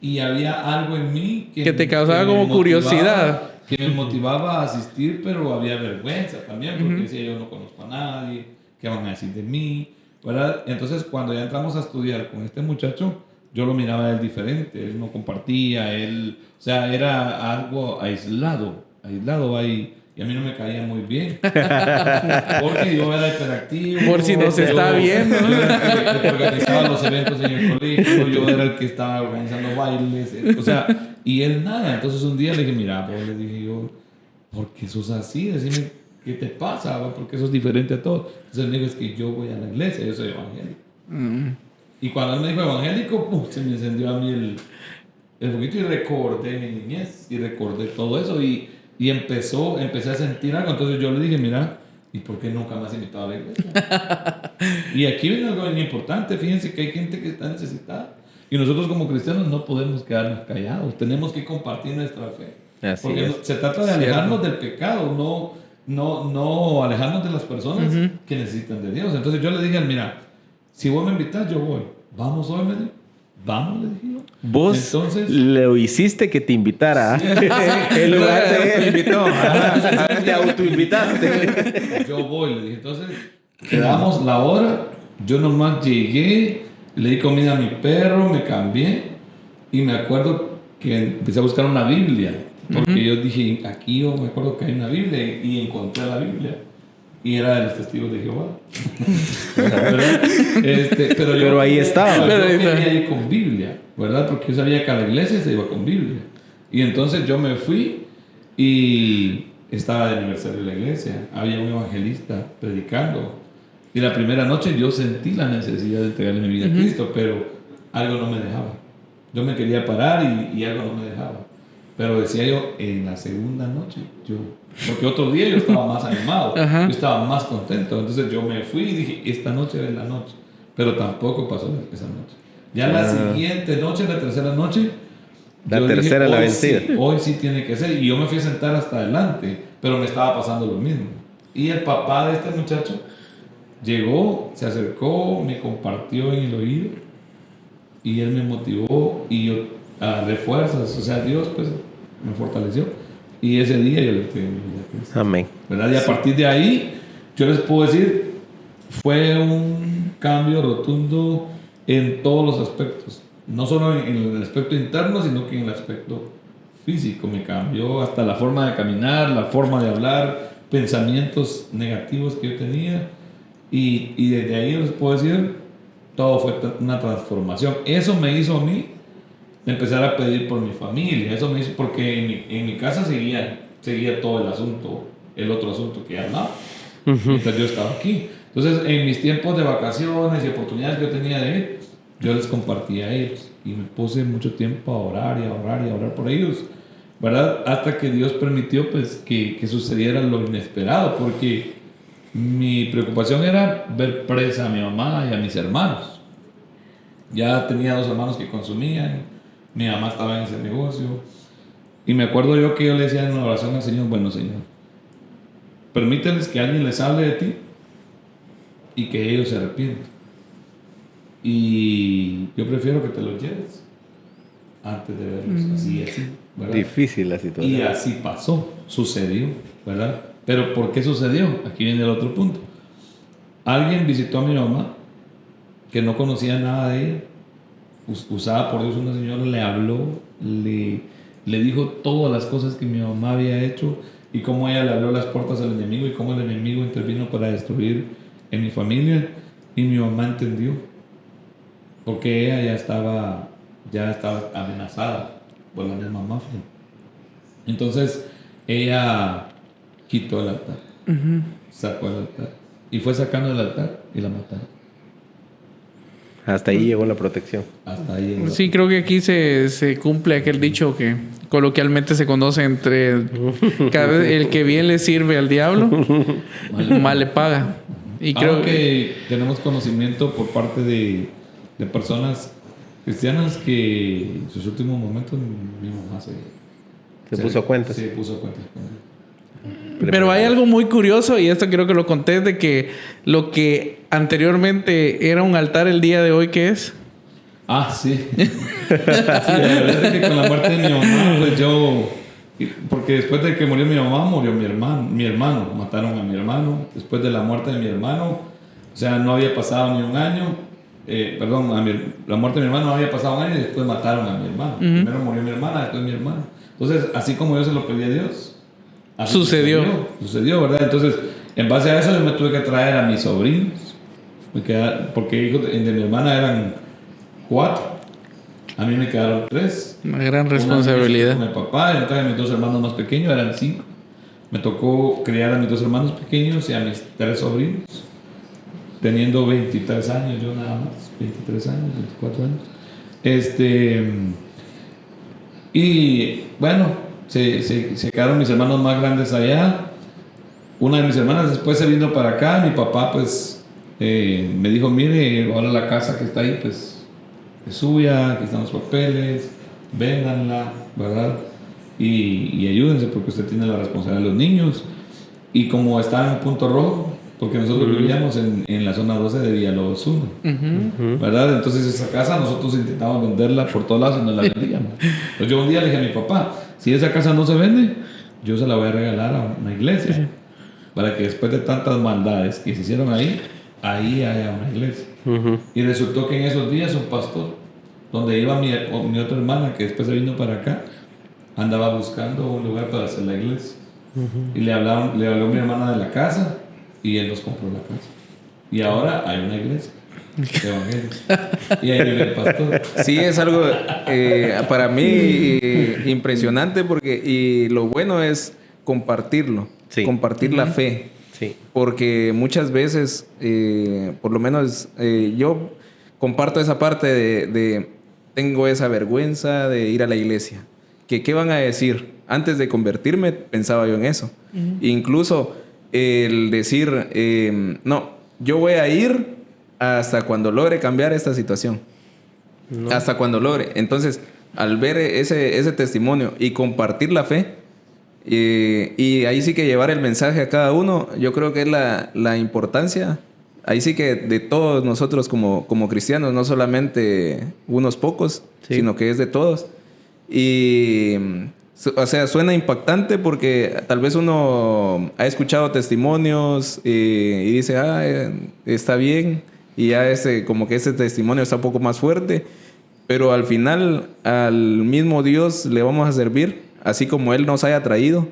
y había algo en mí que te causaba como curiosidad. Que me motivaba a asistir, pero había vergüenza también, porque decía: yo no conozco a nadie, ¿qué van a decir de mí? ¿Verdad? Entonces, cuando ya entramos a estudiar con este muchacho, yo lo miraba a él diferente. Él no compartía, o sea, era algo aislado ahí. Y a mí no me caía muy bien. Porque yo era hiperactivo. Por si nos está viendo. Yo era el que organizaba los eventos en el colegio. Yo era el que estaba organizando bailes. O sea, y él nada. Entonces un día le dije: mira, pues, le dije yo, ¿por qué sos así? Decime, ¿qué te pasa? ¿Por qué sos diferente a todos? Entonces él me dijo: es que yo voy a la iglesia, yo soy evangélico. Y cuando él me dijo evangélico, se me encendió a mí el poquito, y recordé mi niñez. Y recordé todo eso. Y empecé a sentir algo. Entonces yo le dije: mira, ¿y por qué nunca me has invitado a la iglesia? Y aquí viene algo muy importante. Fíjense que hay gente que está necesitada. Y nosotros como cristianos no podemos quedarnos callados. Tenemos que compartir nuestra fe. Así Porque es. se trata de alejarnos del pecado, no alejarnos de las personas que necesitan de Dios. Entonces yo le dije, mira, si vos me invitas, yo voy. Vamos hoy, me dijo. Vamos, le dije yo. Vos Entonces, lo hiciste que te invitara. En lugar de él. Te invitó. Te autoinvitaste. yo voy, le dije. Entonces, quedamos la hora. Yo nomás llegué, le di comida a mi perro, me cambié. Y me acuerdo que empecé a buscar una Biblia. Porque yo dije, aquí yo me acuerdo que hay una Biblia. Y encontré la Biblia. Y era de los testigos de Jehová. ¿Verdad? Pero ahí estaba. Pero yo quería ir con Biblia, ¿verdad? Porque yo sabía que a la iglesia se iba con Biblia. Y entonces yo me fui y estaba de aniversario de la iglesia. Había un evangelista predicando. Y la primera noche yo sentí la necesidad de entregarle mi vida a Cristo, pero algo no me dejaba. Yo me quería parar y algo no me dejaba. Pero decía yo, en la segunda noche, porque otro día yo estaba más animado, yo estaba más contento. Entonces yo me fui y dije, esta noche es la noche. Pero tampoco pasó esa noche. Ya la siguiente noche, la tercera noche, La yo tercera dije, la hoy vencida. sí, hoy sí tiene que ser. Y yo me fui a sentar hasta adelante, pero me estaba pasando lo mismo. Y el papá de este muchacho llegó, se acercó, me compartió en el oído y él me motivó y yo de fuerzas, o sea, Dios pues me fortaleció y ese día yo le entregué mi vida a Cristo. Amén. ¿Verdad? Y a partir de ahí, yo les puedo decir, fue un cambio rotundo en todos los aspectos, no solo en el aspecto interno, sino que en el aspecto físico. Me cambió hasta la forma de caminar, la forma de hablar, pensamientos negativos que yo tenía. Y desde ahí les puedo decir, todo fue una transformación. Eso me hizo a mí empezar a pedir por mi familia. Eso me hizo, porque en mi casa seguía todo el otro asunto que hablaba. Mientras yo estaba aquí. Entonces, en mis tiempos de vacaciones y oportunidades que yo tenía de ir, yo les compartía a ellos. Y me puse mucho tiempo a orar y a orar y a orar por ellos, ¿verdad? Hasta que Dios permitió pues, que sucediera lo inesperado, porque mi preocupación era ver presa a mi mamá y a mis hermanos. Ya tenía 2 hermanos que consumían, mi mamá estaba en ese negocio. Y me acuerdo yo que yo le decía en una oración al Señor, bueno Señor, permíteles que alguien les hable de ti y que ellos se arrepientan. Y yo prefiero que te los lleves antes de verlos así, ¿verdad? Difícil la situación. Y así pasó, sucedió, ¿verdad? Pero ¿por qué sucedió? Aquí viene el otro punto. Alguien visitó a mi mamá que no conocía nada de ella, usada por Dios una señora, le habló, le dijo todas las cosas que mi mamá había hecho y cómo ella le abrió las puertas al enemigo y cómo el enemigo intervino para destruir en mi familia. Y mi mamá entendió, porque ella ya estaba amenazada por la misma mafia. Entonces ella quitó el altar, sacó el altar y fue sacando el altar y la mataron. Hasta ahí llegó la protección. Hasta ahí llegó. Sí, creo que aquí se cumple aquel dicho que coloquialmente se conoce entre cada vez el que bien le sirve al diablo, mal le paga. Y creo que tenemos conocimiento por parte de personas cristianas que en sus últimos momentos mi mamá Se puso a cuentas. Se puso a cuentas con él. Pero hay algo muy curioso, y esto quiero que lo contés, de que lo que anteriormente era un altar, el día de hoy, ¿qué es? Ah, sí. Sí, la verdad es que con la muerte de mi mamá, pues yo... Porque después de que murió mi mamá, murió mi hermano. Mataron a mi hermano. Después de la muerte de mi hermano, o sea, no había pasado ni un año. La muerte de mi hermano no había pasado un año y después mataron a mi hermano. Primero murió mi hermana, después mi hermano. Entonces, así como yo se lo pedí a Dios, así sucedió, ¿verdad? Entonces, en base a eso yo me tuve que traer a mis sobrinos, porque hijos de mi hermana eran 4, a mí me quedaron 3. Una gran responsabilidad. Con mi papá, y me traje a mis 2 hermanos más pequeños, eran 5. Me tocó criar a mis 2 hermanos pequeños y a mis 3 sobrinos, teniendo 23 años yo nada más, 23 años, 24 años. Y bueno, se quedaron mis hermanos más grandes allá. Una de mis hermanas después se vino para acá. Mi papá pues me dijo, mire, ahora la casa que está ahí pues es suya, aquí están los papeles, véndanla, ¿verdad? y ayúdense porque usted tiene la responsabilidad de los niños. Y como está en punto rojo, porque nosotros vivíamos en la zona 12 de Villalobos 1, ¿verdad? Entonces esa casa nosotros intentamos venderla por todos lados y no la vendíamos. Entonces yo un día le dije a mi papá, si esa casa no se vende, yo se la voy a regalar a una iglesia, para que después de tantas maldades que se hicieron ahí haya una iglesia. Y resultó que en esos días un pastor, donde iba mi otra hermana, que después se vino para acá, andaba buscando un lugar para hacer la iglesia. Y le habló mi hermana de la casa, y él nos compró la casa. Y ahora hay una iglesia de evangelios. Y ahí vive el pastor. Sí, es algo para mí impresionante porque y lo bueno es compartirlo, compartir la fe. Sí. Porque muchas veces, por lo menos yo comparto esa parte de tengo esa vergüenza de ir a la iglesia. ¿Qué van a decir? Antes de convertirme pensaba yo en eso. Incluso el decir, no, yo voy a ir hasta cuando logre cambiar esta situación. No. Hasta cuando logre. Entonces, al ver ese testimonio y compartir la fe, y ahí sí que llevar el mensaje a cada uno, yo creo que es la importancia, ahí sí que de todos nosotros como cristianos, no solamente unos pocos, sino que es de todos. Y... o sea, suena impactante porque tal vez uno ha escuchado testimonios y dice, está bien, y ya como que ese testimonio está un poco más fuerte, pero al final al mismo Dios le vamos a servir, así como Él nos haya traído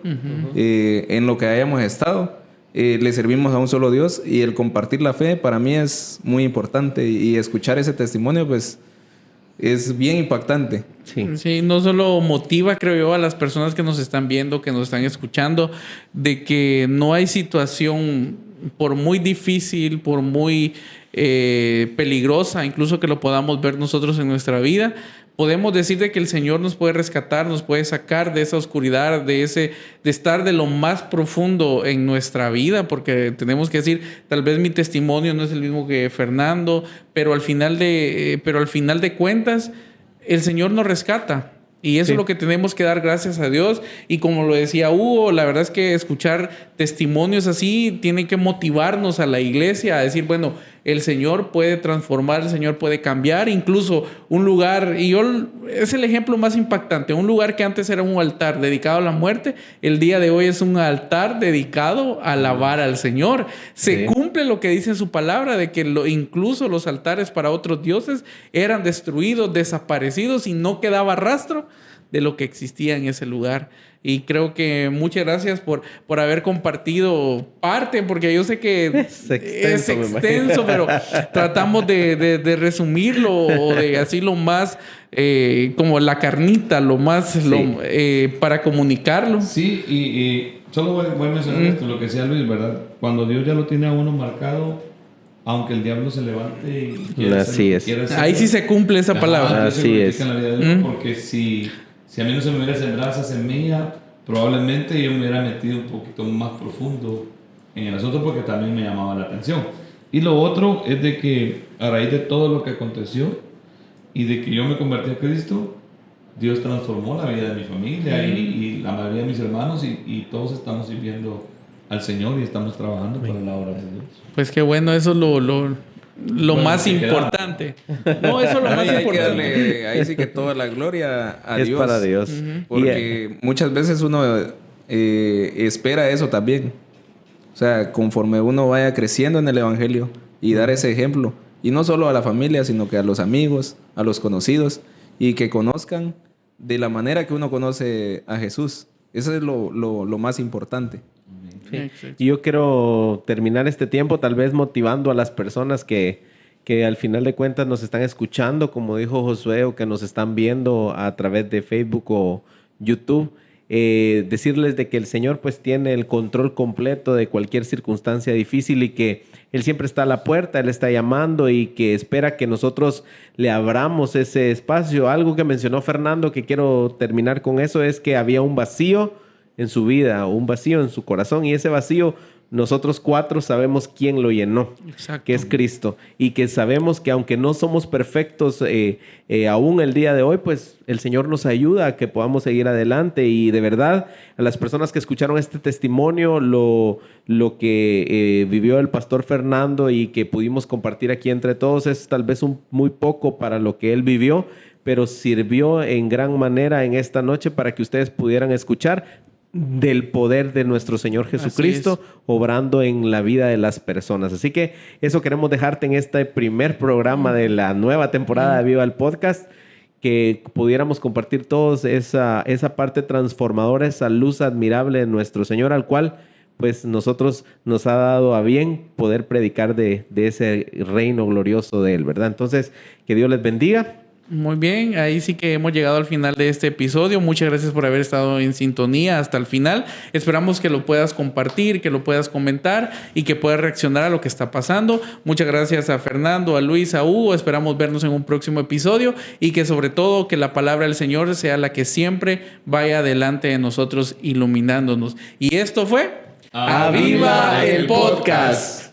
en lo que hayamos estado, le servimos a un solo Dios, y el compartir la fe para mí es muy importante, y escuchar ese testimonio pues es bien impactante. Sí, no solo motiva, creo yo, a las personas que nos están viendo, que nos están escuchando, de que no hay situación, por muy difícil, por muy peligrosa, incluso que lo podamos ver nosotros en nuestra vida, podemos decir de que el Señor nos puede rescatar, nos puede sacar de esa oscuridad, de estar de lo más profundo en nuestra vida, porque tenemos que decir, tal vez mi testimonio no es el mismo que Fernando, pero al final de cuentas, el Señor nos rescata. Y eso es lo que tenemos que dar gracias a Dios. Y como lo decía Hugo, la verdad es que escuchar testimonios así tiene que motivarnos a la iglesia a decir, bueno, el Señor puede transformar, el Señor puede cambiar. Incluso un lugar, es el ejemplo más impactante, un lugar que antes era un altar dedicado a la muerte, el día de hoy es un altar dedicado a alabar al Señor. Se cumple lo que dice en su palabra, de que incluso los altares para otros dioses eran destruidos, desaparecidos, y no quedaba rastro de lo que existía en ese lugar. Y creo que muchas gracias por haber compartido parte, porque yo sé que es extenso, pero tratamos de resumirlo o de así lo más como la carnita, lo más para comunicarlo. Sí, y solo voy a mencionar esto, lo que decía Luis, ¿verdad? Cuando Dios ya lo tiene a uno marcado, aunque el diablo se levante y quiera hacer, ahí sí se cumple esa palabra. Así es. En la vida de uno, porque si a mí no se me hubiera sembrado esa semilla, probablemente yo me hubiera metido un poquito más profundo en el asunto, porque también me llamaba la atención. Y lo otro es de que a raíz de todo lo que aconteció y de que yo me convertí a Cristo, Dios transformó la vida de mi familia y la mayoría de mis hermanos, y todos estamos sirviendo al Señor y estamos trabajando para la obra de Dios. Pues qué bueno, eso es lo más importante. No, eso es lo más importante. Ahí sí que toda la gloria a Dios. Es para Dios. Porque muchas veces uno espera eso también. O sea, conforme uno vaya creciendo en el Evangelio y dar ese ejemplo. Y no solo a la familia, sino que a los amigos, a los conocidos. Y que conozcan de la manera que uno conoce a Jesús. Eso es lo más importante. Sí. Y yo quiero terminar este tiempo tal vez motivando a las personas que al final de cuentas nos están escuchando, como dijo Josué, o que nos están viendo a través de Facebook o YouTube. Decirles de que el Señor pues tiene el control completo de cualquier circunstancia difícil, y que Él siempre está a la puerta, Él está llamando, y que espera que nosotros le abramos ese espacio. Algo que mencionó Fernando, que quiero terminar con eso, es que había un vacío en su vida, un vacío en su corazón, y ese vacío nosotros 4 sabemos quién lo llenó, Exacto. que es Cristo. Y que sabemos que aunque no somos perfectos aún el día de hoy, pues el Señor nos ayuda a que podamos seguir adelante. Y de verdad, a las personas que escucharon este testimonio, lo que vivió el pastor Fernando y que pudimos compartir aquí entre todos es tal vez muy poco para lo que él vivió, pero sirvió en gran manera en esta noche para que ustedes pudieran escuchar del poder de nuestro Señor Jesucristo obrando en la vida de las personas. Así que eso queremos dejarte en este primer programa de la nueva temporada de Viva el Podcast, que pudiéramos compartir todos esa parte transformadora, esa luz admirable de nuestro Señor, al cual pues nosotros nos ha dado a bien poder predicar de ese reino glorioso de Él, ¿verdad? Entonces, que Dios les bendiga. Muy bien, ahí sí que hemos llegado al final de este episodio. Muchas gracias por haber estado en sintonía hasta el final. Esperamos que lo puedas compartir, que lo puedas comentar y que puedas reaccionar a lo que está pasando. Muchas gracias a Fernando, a Luis, a Hugo. Esperamos vernos en un próximo episodio y que sobre todo que la palabra del Señor sea la que siempre vaya delante de nosotros iluminándonos. Y esto fue ¡Aviva el Podcast!